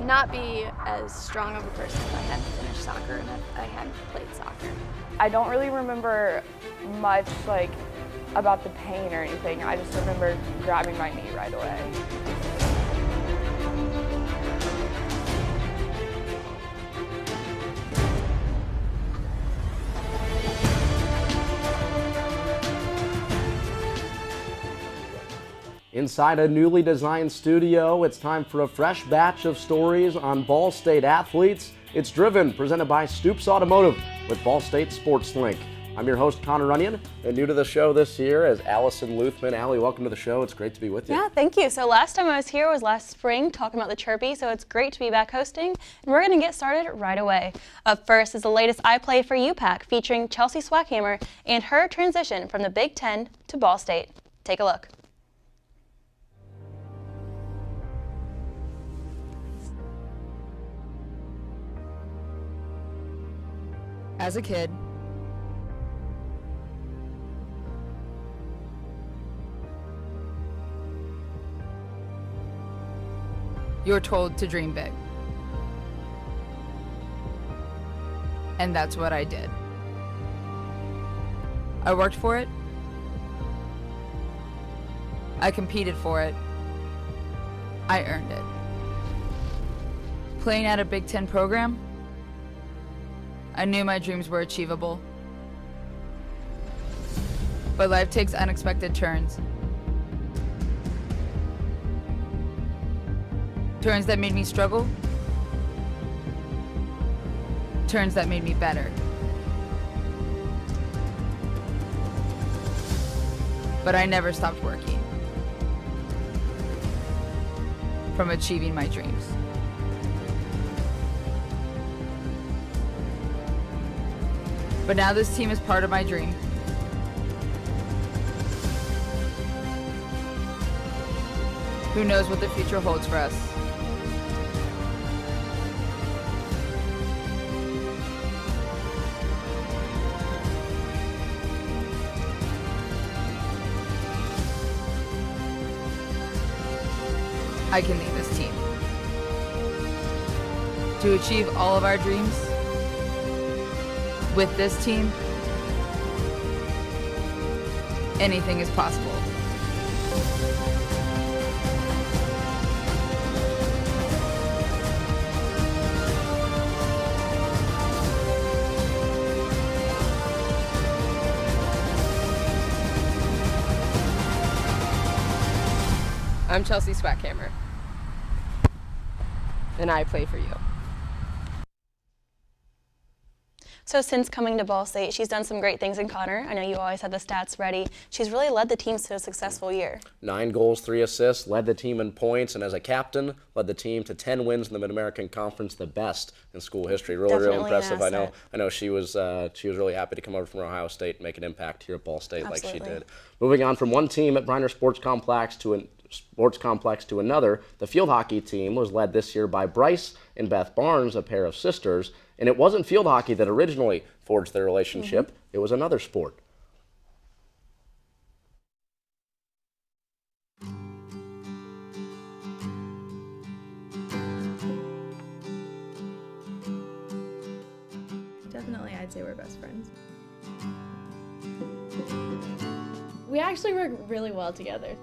not be as strong of a person if I hadn't finished soccer and if I hadn't played soccer. I don't really remember much about the pain or anything. I just remember grabbing my knee right away. Inside a newly designed studio, it's time for a fresh batch of stories on Ball State athletes. It's Driven, presented by Stoops Automotive with Ball State Sports Link. I'm your host, Connor Runyon, and new to the show this year is Allison Luthman. Allie, welcome to the show. It's great to be with you. Yeah, thank you. So last time I was here was last spring talking about the Chirpy, so it's great to be back hosting, and we're going to get started right away. Up first is the latest I Play For You pack featuring Chelsea Swackhammer and her transition from the Big Ten to Ball State. Take a look. As a kid, you're told to dream big. And that's what I did. I worked for it. I competed for it. I earned it. Playing at a Big Ten program, I knew my dreams were achievable. But life takes unexpected turns. Turns that made me struggle. Turns that made me better. But I never stopped working from achieving my dreams. But now this team is part of my dream. Who knows what the future holds for us? I can lead this team to achieve all of our dreams. With this team, anything is possible. I'm Chelsea Swackhammer, and I play for you. So since coming to Ball State, she's done some great things in Connor. I know you always have the stats ready. She's really led the team to a successful year. 9 goals, 3 assists, led the team in points, and as a captain, led the team to 10 wins in the Mid-American Conference, the best in school history. Really impressive. I know she was really happy to come over from Ohio State and make an impact here at Ball State. Absolutely. Like she did. Moving on from one team at Briner Sports Complex to another, the field hockey team was led this year by Bryce and Beth Barnes, a pair of sisters. And it wasn't field hockey that originally forged their relationship. It was another sport. Definitely, I'd say we're best friends. We actually work really well together.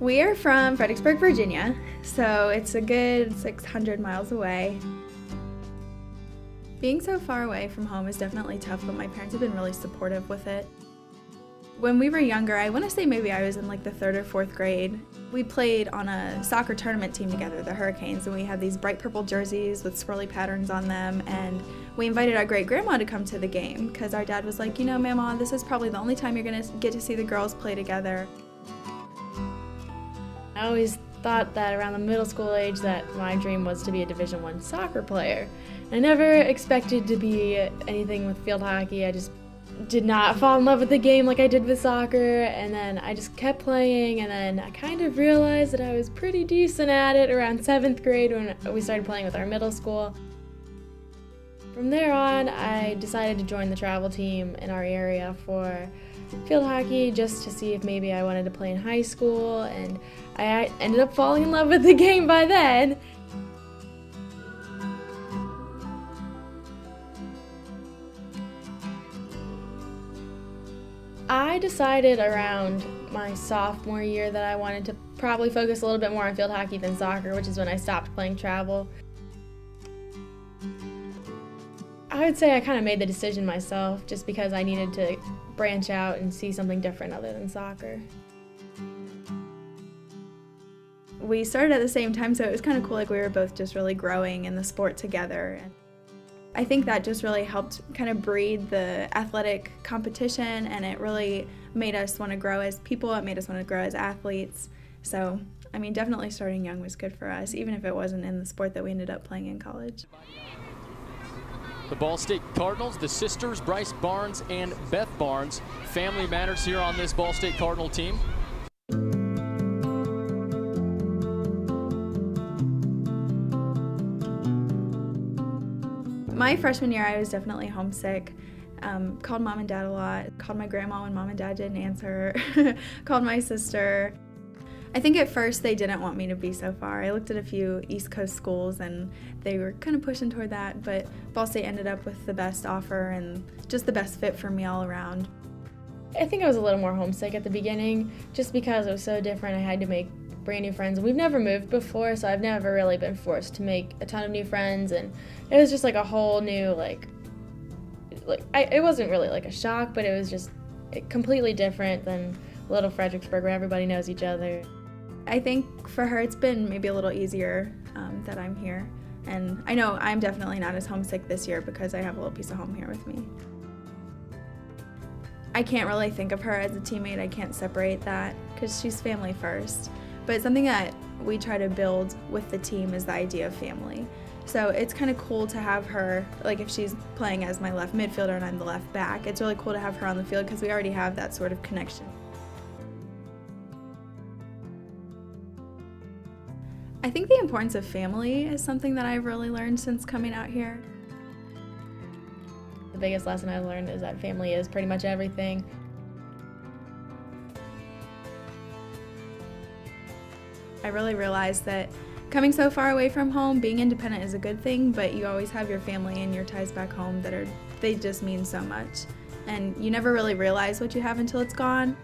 We are from Fredericksburg, Virginia, so it's a good 600 miles away. Being so far away from home is definitely tough, but my parents have been really supportive with it. When we were younger, I want to say maybe I was in like the 3rd or 4th grade, we played on a soccer tournament team together, the Hurricanes, and we had these bright purple jerseys with swirly patterns on them, and we invited our great-grandma to come to the game because our dad was like, you know, Mama, this is probably the only time you're going to get to see the girls play together. I always thought that around the middle school age that my dream was to be a Division I soccer player. I never expected to be anything with field hockey. I just did not fall in love with the game like I did with soccer, and then I just kept playing, and then I kind of realized that I was pretty decent at it around 7th grade when we started playing with our middle school. From there on, I decided to join the travel team in our area for field hockey just to see if maybe I wanted to play in high school, and I ended up falling in love with the game by then. I decided around my sophomore year that I wanted to probably focus a little bit more on field hockey than soccer, which is when I stopped playing travel. I would say I kind of made the decision myself just because I needed to branch out and see something different other than soccer. We started at the same time, so it was kind of cool, like we were both just really growing in the sport together. I think that just really helped kind of breed the athletic competition, and it really made us want to grow as people, it made us want to grow as athletes. So, I mean, definitely starting young was good for us, even if it wasn't in the sport that we ended up playing in college. The Ball State Cardinals, the sisters, Bryce Barnes and Beth Barnes. Family matters here on this Ball State Cardinal team. My freshman year, I was definitely homesick. Called mom and dad a lot, called my grandma when mom and dad didn't answer, called my sister. I think at first they didn't want me to be so far. I looked at a few East Coast schools and they were kind of pushing toward that, but Ball State ended up with the best offer and just the best fit for me all around. I think I was a little more homesick at the beginning just because it was so different. I had to make brand new friends. We've never moved before, so I've never really been forced to make a ton of new friends, and it was just like a whole new it wasn't really like a shock, but it was just completely different than Little Fredericksburg where everybody knows each other. I think for her it's been maybe a little easier that I'm here, and I know I'm definitely not as homesick this year because I have a little piece of home here with me. I can't really think of her as a teammate. I can't separate that because she's family first. But something that we try to build with the team is the idea of family. So it's kind of cool to have her, like if she's playing as my left midfielder and I'm the left back, it's really cool to have her on the field because we already have that sort of connection. I think the importance of family is something that I've really learned since coming out here. The biggest lesson I've learned is that family is pretty much everything. I really realized that coming so far away from home, being independent is a good thing, but you always have your family and your ties back home they just mean so much. And you never really realize what you have until it's gone.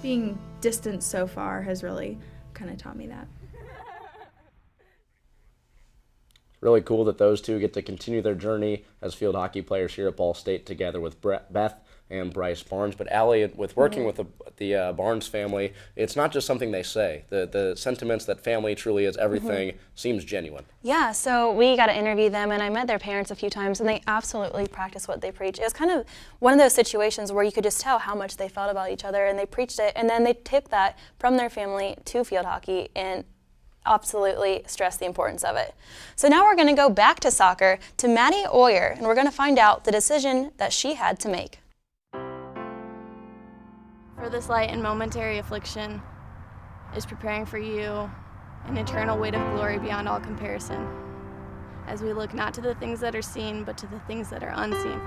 Being distant so far has really kind of taught me that. Really cool that those two get to continue their journey as field hockey players here at Ball State together with Beth and Bryce Barnes. But Allie, with working with the Barnes family, it's not just something they say. The sentiments that family truly is everything seems genuine. Yeah, so we got to interview them, and I met their parents a few times, and they absolutely practice what they preach. It was kind of one of those situations where you could just tell how much they felt about each other, and they preached it, and then they took that from their family to field hockey and absolutely stress the importance of it. So now we're going to go back to soccer to Maddie Oyer, and we're going to find out the decision that she had to make. For this light and momentary affliction is preparing for you an eternal weight of glory beyond all comparison, as we look not to the things that are seen, but to the things that are unseen.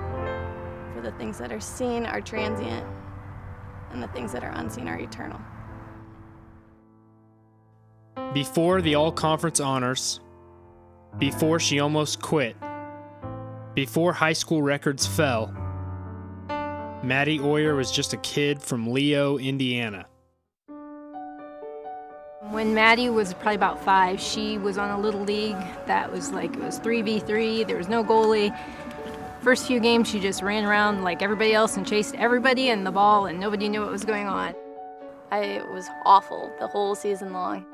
For the things that are seen are transient, and the things that are unseen are eternal. Before the all-conference honors, before she almost quit, before high school records fell, Maddie Oyer was just a kid from Leo, Indiana. When Maddie was probably about 5, she was on a little league that was like, it was 3v3, there was no goalie. First few games she just ran around like everybody else and chased everybody and the ball, and nobody knew what was going on. It was awful the whole season long.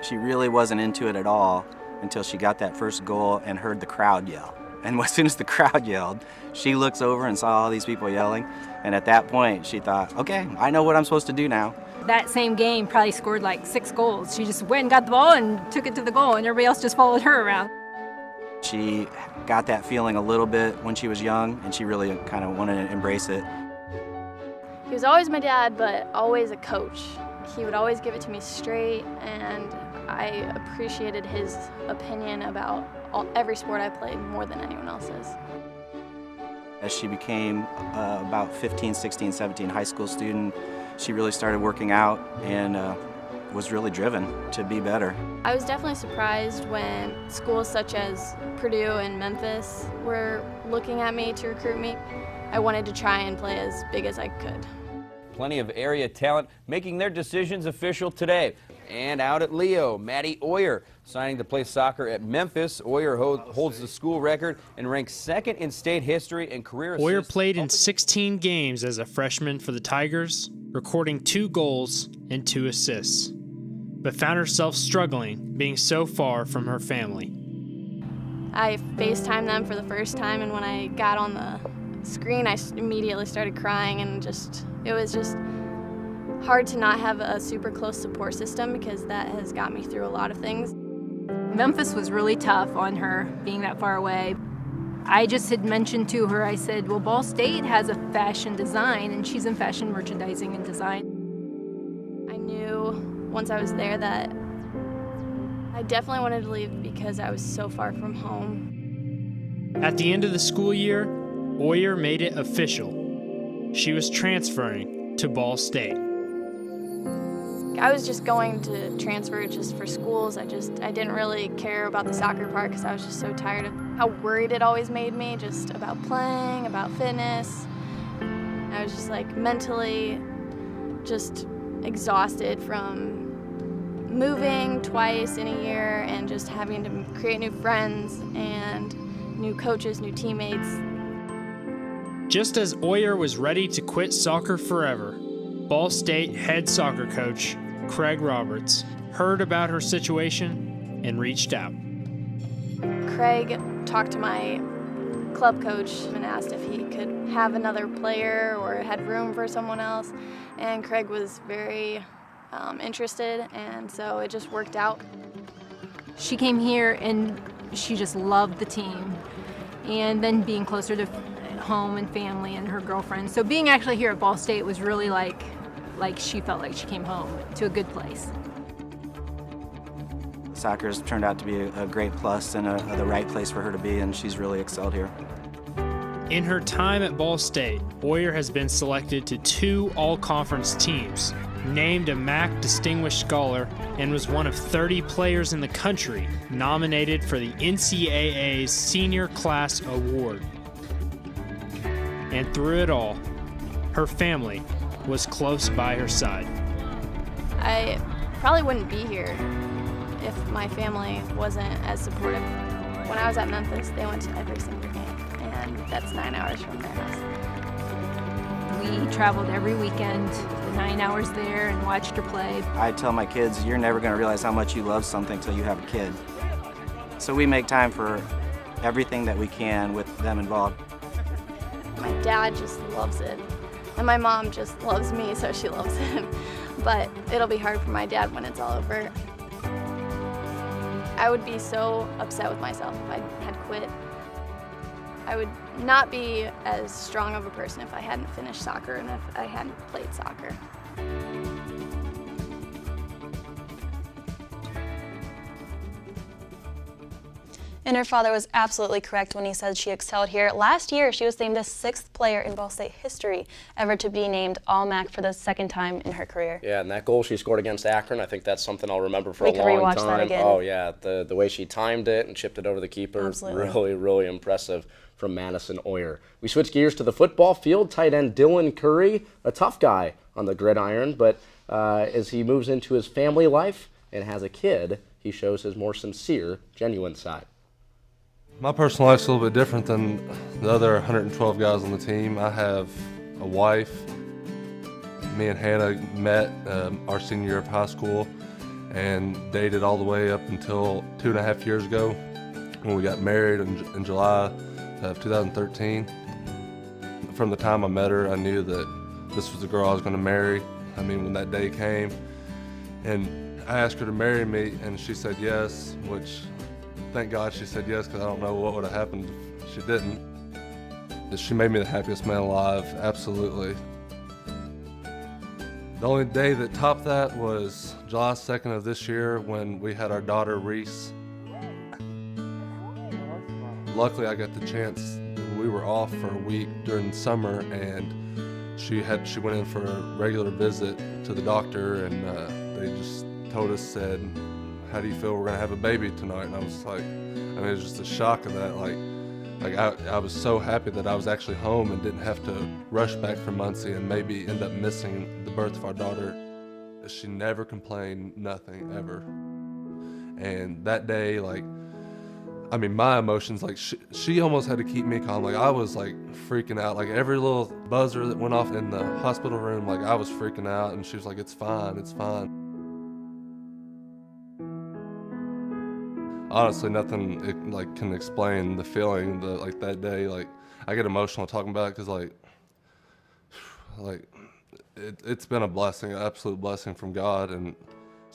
She really wasn't into it at all until she got that first goal and heard the crowd yell. And as soon as the crowd yelled, she looks over and saw all these people yelling. And at that point, she thought, okay, I know what I'm supposed to do now. That same game probably scored like 6 goals. She just went and got the ball and took it to the goal, and everybody else just followed her around. She got that feeling a little bit when she was young, and she really kind of wanted to embrace it. He was always my dad, but always a coach. He would always give it to me straight, and I appreciated his opinion about every sport I played more than anyone else's. As she became about 15, 16, 17 high school student, she really started working out and was really driven to be better. I was definitely surprised when schools such as Purdue and Memphis were looking at me to recruit me. I wanted to try and play as big as I could. Plenty of area talent making their decisions official today. And out at Leo, Maddie Oyer signing to play soccer at Memphis. Oyer holds the school record and ranks second in state history and career assists. Oyer played in 16 games as a freshman for the Tigers, recording 2 goals and 2 assists, but found herself struggling being so far from her family. I FaceTimed them for the first time, and when I got on the screen, I immediately started crying, and it was just hard to not have a super close support system because that has got me through a lot of things. Memphis was really tough on her, being that far away. I just had mentioned to her, I said, well, Ball State has a fashion design, and she's in fashion merchandising and design. I knew once I was there that I definitely wanted to leave because I was so far from home. At the end of the school year, Oyer made it official. She was transferring to Ball State. I was just going to transfer just for schools. I didn't really care about the soccer part because I was just so tired of how worried it always made me, just about playing, about fitness. I was just like mentally just exhausted from moving twice in a year and just having to create new friends and new coaches, new teammates. Just as Oyer was ready to quit soccer forever, Ball State head soccer coach Craig Roberts heard about her situation and reached out. Craig talked to my club coach and asked if he could have another player or had room for someone else, and Craig was very interested, and so it just worked out. She came here and she just loved the team, and then being closer to home and family and her girlfriend. So being actually here at Ball State was really like she felt like she came home to a good place. Soccer's turned out to be a great plus and the right place for her to be, and she's really excelled here. In her time at Ball State, Oyer has been selected to 2 all-conference teams, named a MAC Distinguished Scholar, and was one of 30 players in the country nominated for the NCAA's Senior Class Award. And through it all, her family was close by her side. I probably wouldn't be here if my family wasn't as supportive. When I was at Memphis, they went to every single game, and that's 9 hours from their house. We traveled every weekend, the 9 hours there, and watched her play. I tell my kids, you're never going to realize how much you love something until you have a kid. So we make time for everything that we can with them involved. My dad just loves it, and my mom just loves me, so she loves it. But it'll be hard for my dad when it's all over. I would be so upset with myself if I had quit. I would not be as strong of a person if I hadn't finished soccer and if I hadn't played soccer. And her father was absolutely correct when he said she excelled here. Last year, she was named the 6th player in Ball State history ever to be named All-MAC for the 2nd time in her career. Yeah, and that goal she scored against Akron, I think that's something I'll remember for a long time. We could rewatch that again. Oh yeah, the way she timed it and chipped it over the keeper, Absolutely. really impressive from Madison Oyer. We switch gears to the football field. Tight end Dylan Curry, a tough guy on the gridiron, but as he moves into his family life and has a kid, he shows his more sincere, genuine side. My personal life's a little bit different than the other 112 guys on the team. I have a wife. Me and Hannah met our senior year of high school and dated all the way up until 2.5 years ago when we got married in July of 2013. From the time I met her, I knew that this was the girl I was going to marry. I mean, when that day came, and I asked her to marry me, and she said yes, which thank God she said yes, because I don't know what would have happened if she didn't. She made me the happiest man alive, absolutely. The only day that topped that was July 2nd of this year when we had our daughter Reese. luckily I got the chance. We were off for a week during summer, and she went in for a regular visit to the doctor, and they just told us, said, "How do you feel we're gonna have a baby tonight?" And I was like, I mean, it was just a shock of that. Like I was so happy that I was actually home and didn't have to rush back from Muncie and maybe end up missing the birth of our daughter. She never complained, nothing, ever. And that day, like, I mean, my emotions, like, she almost had to keep me calm. Like, I was, like, freaking out. Like, every little buzzer that went off in the hospital room, like, I was freaking out, and she was like, "It's fine, it's fine." Honestly, nothing, like, can explain the feeling, like, that day. Like, I get emotional talking about it because, like, it's been a blessing, an absolute blessing from God, and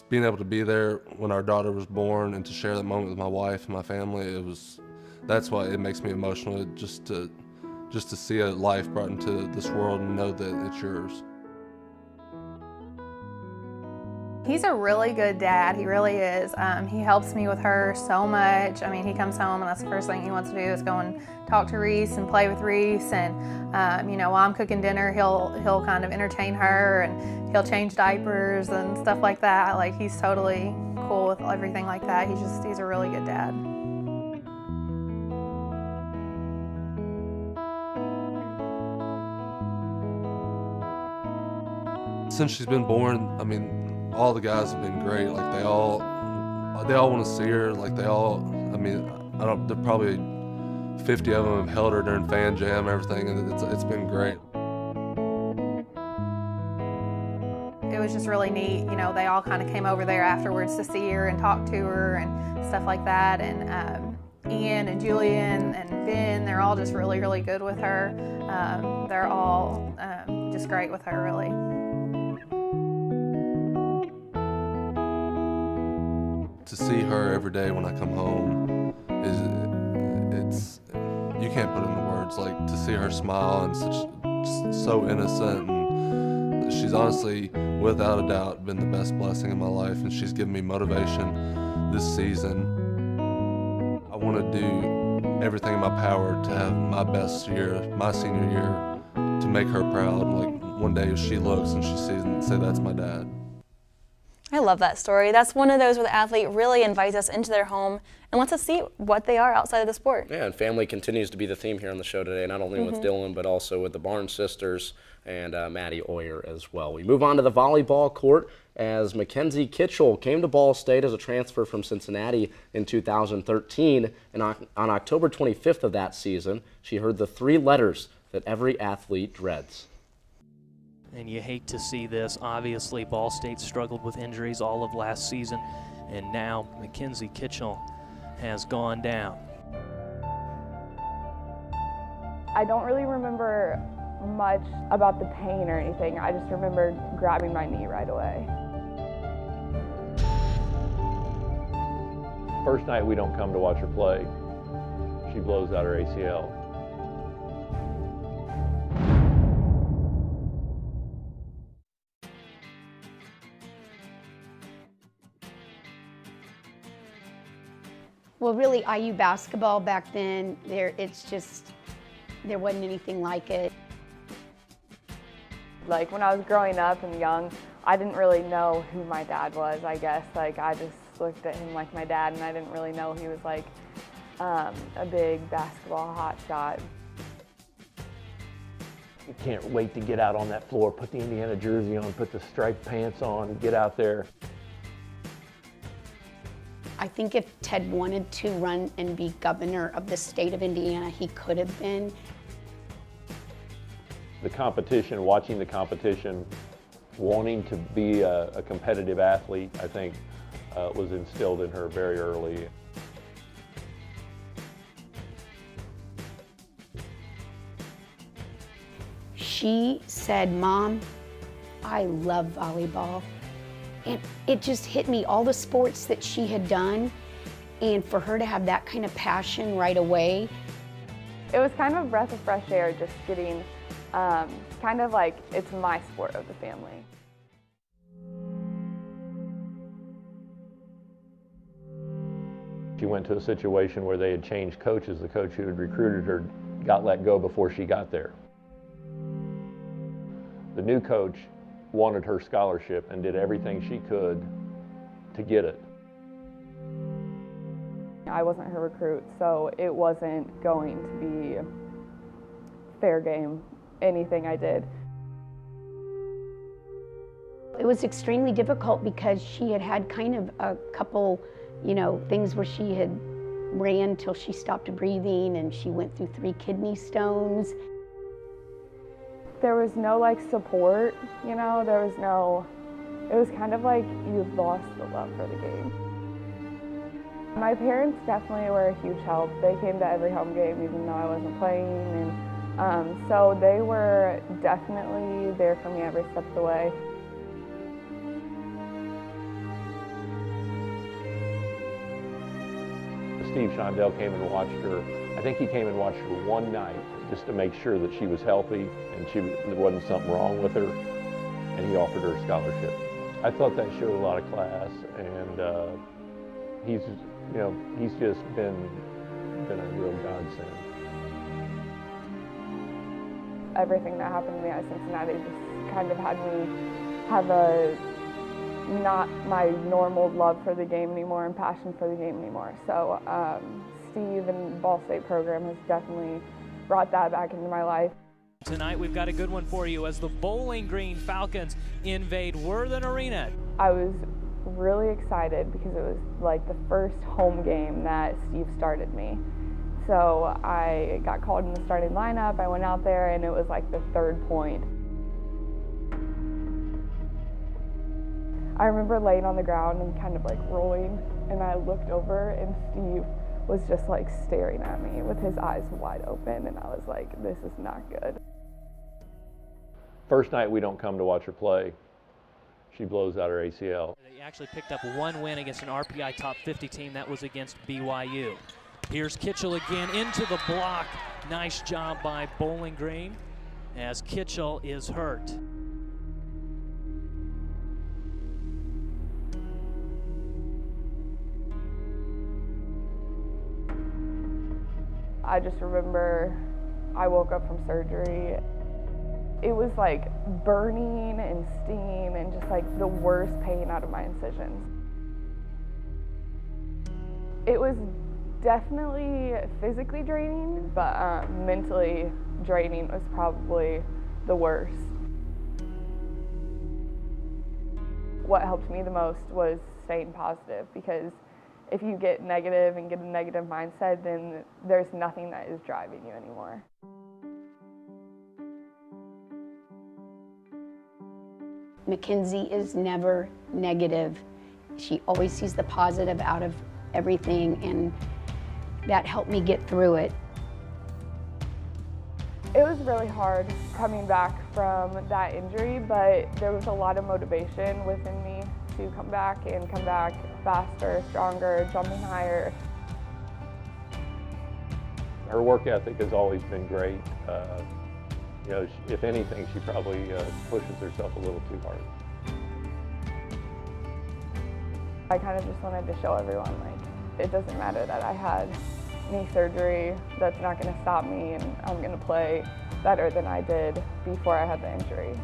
being able to be there when our daughter was born and to share that moment with my wife and my family, that's why it makes me emotional, just to see a life brought into this world and know that it's yours. He's a really good dad, he really is. He helps me with her so much. I mean, he comes home and that's the first thing he wants to do is go and talk to Reese and play with Reese, and you know, while I'm cooking dinner, he'll kind of entertain her, and he'll change diapers and stuff like that. Like, he's totally cool with everything like that. He's a really good dad. Since she's been born, I mean, all the guys have been great. Like, they all want to see her. Like, there probably 50 of them have held her during fan jam and everything, and it's been great. It was just really neat. You know, they all kind of came over there afterwards to see her and talk to her and stuff like that. And Ian and Julian and Ben, they're all just really, really good with her. They're all just great with her, really. To see her every day when I come home you can't put it into words. Like, to see her smile and so innocent, and she's honestly, without a doubt, been the best blessing in my life, and she's given me motivation this season. I want to do everything in my power to have my best year, my senior year, to make her proud. Like, one day if she looks and she sees and say, "That's my dad." I love that story. That's one of those where the athlete really invites us into their home and lets us see what they are outside of the sport. Yeah, and family continues to be the theme here on the show today, not only with Dylan, but also with the Barnes sisters and Maddie Oyer as well. We move on to the volleyball court as Mackenzie Kitchell came to Ball State as a transfer from Cincinnati in 2013, and on October 25th of that season, she heard the 3 letters that every athlete dreads. And you hate to see this. Obviously, Ball State struggled with injuries all of last season, and now Mackenzie Kitchell has gone down. I don't really remember much about the pain or anything. I just remember grabbing my knee right away. First night we don't come to watch her play, she blows out her ACL. Well, really, IU basketball back then, there wasn't anything like it. Like, when I was growing up and young, I didn't really know who my dad was, I guess. Like, I just looked at him like my dad, and I didn't really know he was like a big basketball hotshot. You can't wait to get out on that floor, put the Indiana jersey on, put the striped pants on, get out there. I think if Ted wanted to run and be governor of the state of Indiana, he could have been. The competition, watching the competition, wanting to be a competitive athlete, I think was instilled in her very early. She said, "Mom, I love volleyball." And it just hit me, all the sports that she had done, and for her to have that kind of passion right away. It was kind of a breath of fresh air, just getting kind of like it's my sport of the family. She went to a situation where they had changed coaches. The coach who had recruited her got let go before she got there. The new coach wanted her scholarship and did everything she could to get it. I wasn't her recruit, so it wasn't going to be fair game, anything I did. It was extremely difficult because she had had kind of a couple, things where she had ran till she stopped breathing and she went through 3 kidney stones. There was no support, it was kind of like you've lost the love for the game. My parents definitely were a huge help. They came to every home game even though I wasn't playing, and so they were definitely there for me every step of the way. Steve Shondell came and watched her. I think he came and watched her one night just to make sure that she was healthy and there wasn't something wrong with her, and he offered her a scholarship. I thought that showed a lot of class, and he's just been a real godsend. Everything that happened to me at Cincinnati just kind of had me have not my normal love for the game anymore and passion for the game anymore. So Steve and the Ball State program has definitely brought that back into my life. Tonight we've got a good one for you as the Bowling Green Falcons invade Worthen Arena. I was really excited because it was the first home game that Steve started me. So I got called in the starting lineup, I went out there, and it was the 3rd point. I remember laying on the ground and kind of rolling, and I looked over and Steve was just staring at me with his eyes wide open, and I was like, this is not good. First night we don't come to watch her play, she blows out her ACL. They actually picked up 1 win against an RPI top 50 team. That was against BYU. Here's Kitchell again into the block. Nice job by Bowling Green as Kitchell is hurt. I just remember I woke up from surgery. It was burning and stinging and just the worst pain out of my incisions. It was definitely physically draining, but mentally draining was probably the worst. What helped me the most was staying positive, because if you get negative and get a negative mindset, then there's nothing that is driving you anymore. Mackenzie is never negative. She always sees the positive out of everything, and that helped me get through it. It was really hard coming back from that injury, but there was a lot of motivation within me to come back faster, stronger, jumping higher. Her work ethic has always been great. If anything, she probably pushes herself a little too hard. I kind of just wanted to show everyone, it doesn't matter that I had knee surgery, that's not going to stop me, and I'm going to play better than I did before I had the injury.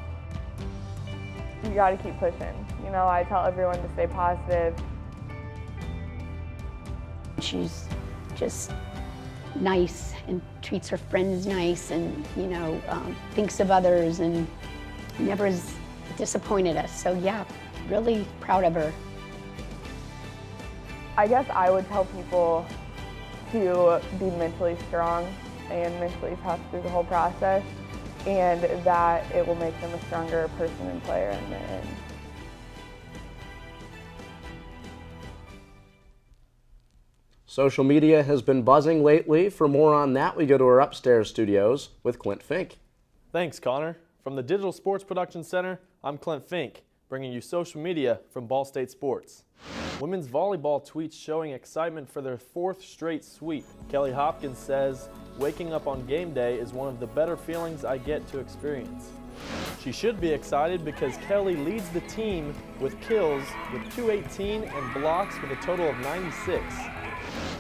You got to keep pushing. I tell everyone to stay positive. She's just nice and treats her friends nice, and thinks of others, and never has disappointed us. So yeah, really proud of her. I guess I would tell people to be mentally strong and mentally tough through the whole process, and that it will make them a stronger person and player in the end. Social media has been buzzing lately. For more on that, we go to our upstairs studios with Clint Fink. Thanks, Connor. From the Digital Sports Production Center, I'm Clint Fink, bringing you social media from Ball State Sports. Women's volleyball tweets showing excitement for their 4th straight sweep. Kelly Hopkins says, "Waking up on game day is one of the better feelings I get to experience." She should be excited because Kelly leads the team with kills with 218 and blocks with a total of 96.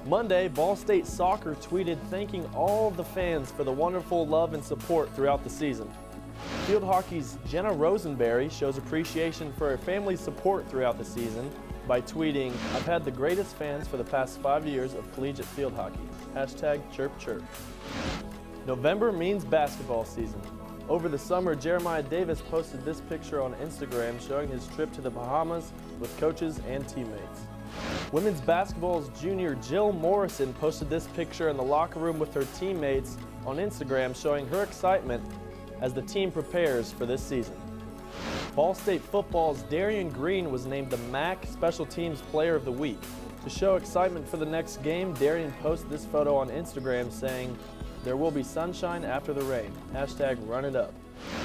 Monday, Ball State Soccer tweeted thanking all of the fans for the wonderful love and support throughout the season. Field hockey's Jenna Rosenberry shows appreciation for her family's support throughout the season by tweeting, "I've had the greatest fans for the past 5 years of collegiate field hockey. Hashtag chirp chirp." November means basketball season. Over the summer, Jeremiah Davis posted this picture on Instagram showing his trip to the Bahamas with coaches and teammates. Women's basketball's junior Jill Morrison posted this picture in the locker room with her teammates on Instagram showing her excitement as the team prepares for this season. Ball State football's Darian Green was named the MAC Special Teams Player of the Week. To show excitement for the next game, Darian posted this photo on Instagram saying, "There will be sunshine after the rain. Hashtag run it up."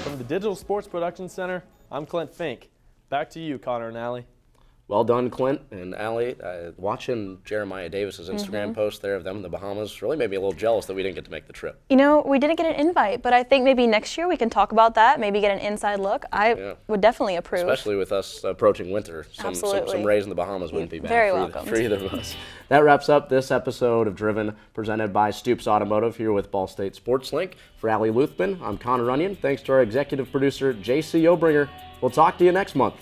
From the Digital Sports Production Center, I'm Clint Fink. Back to you, Connor and Allie. Well done, Clint and Allie. Watching Jeremiah Davis's Instagram post there of them in the Bahamas really made me a little jealous that we didn't get to make the trip. You know, we didn't get an invite, but I think maybe next year we can talk about that, maybe get an inside look. I would definitely approve. Especially with us approaching winter. Absolutely. Some rays in the Bahamas wouldn't be bad Very welcome. for either of us. That wraps up this episode of Driven, presented by Stoops Automotive here with Ball State Sports Link. For Allie Luthman, I'm Connor Runyon. Thanks to our executive producer, J.C. Obringer. We'll talk to you next month.